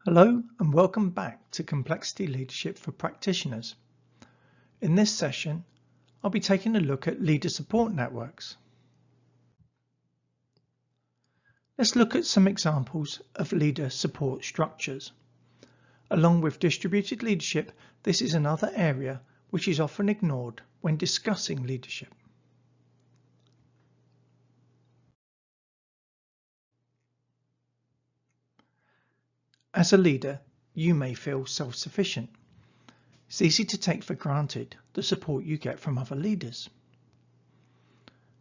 Hello and welcome back to Complexity Leadership for Practitioners. In this session, I'll be taking a look at leader support networks. Let's look at some examples of leader support structures. Along with distributed leadership, this is another area which is often ignored when discussing leadership. As a leader, you may feel self-sufficient. It's easy to take for granted the support you get from other leaders.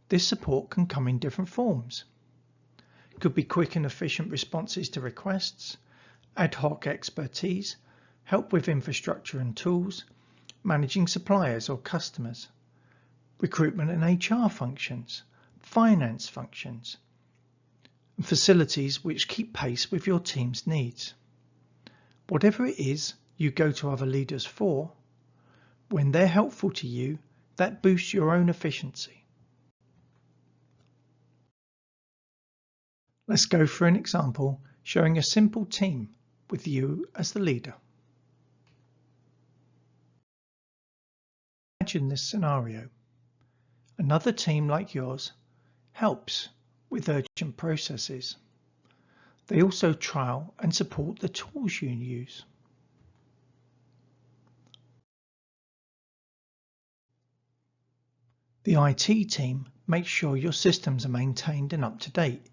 This support can come in different forms. It could be quick and efficient responses to requests, ad hoc expertise, help with infrastructure and tools, managing suppliers or customers, recruitment and HR functions, finance functions, and facilities which keep pace with your team's needs. Whatever it is you go to other leaders for, when they're helpful to you, that boosts your own efficiency. Let's go for an example showing a simple team with you as the leader. Imagine this scenario. Another team like yours helps with urgent processes. They also trial and support the tools you use. The IT team makes sure your systems are maintained and up to date.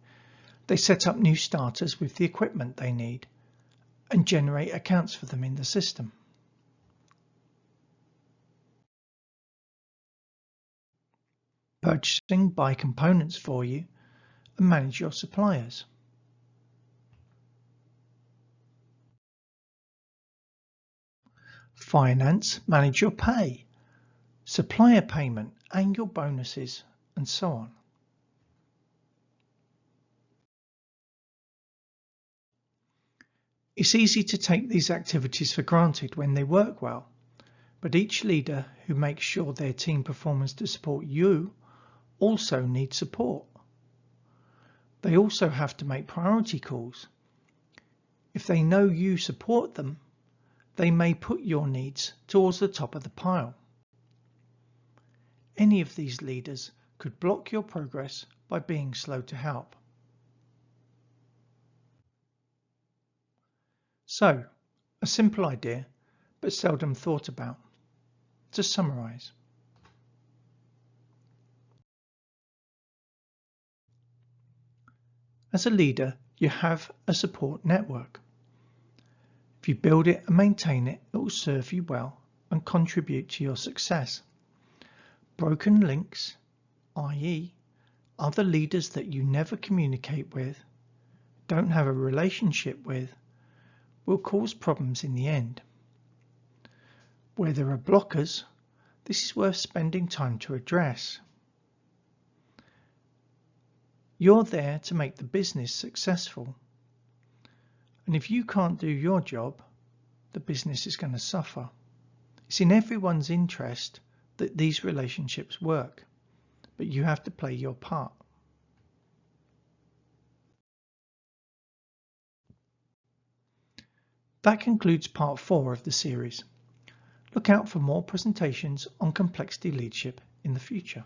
They set up new starters with the equipment they need and generate accounts for them in the system. Purchasing buy components for you and manage your suppliers. Finance, manage your pay, supplier payment, annual bonuses, and so on. It's easy to take these activities for granted when they work well, but each leader who makes sure their team performs to support you also needs support. They also have to make priority calls. If they know you support them, they may put your needs towards the top of the pile. Any of these leaders could block your progress by being slow to help. So, a simple idea, but seldom thought about. To summarize. As a leader, you have a support network. If you build it and maintain it, it will serve you well and contribute to your success. Broken links, i.e., other leaders that you never communicate with, don't have a relationship with, will cause problems in the end. Where there are blockers, this is worth spending time to address. You're there to make the business successful. And if you can't do your job, the business is going to suffer. It's in everyone's interest that these relationships work, but you have to play your part. That concludes part 4 of the series. Look out for more presentations on complexity leadership in the future.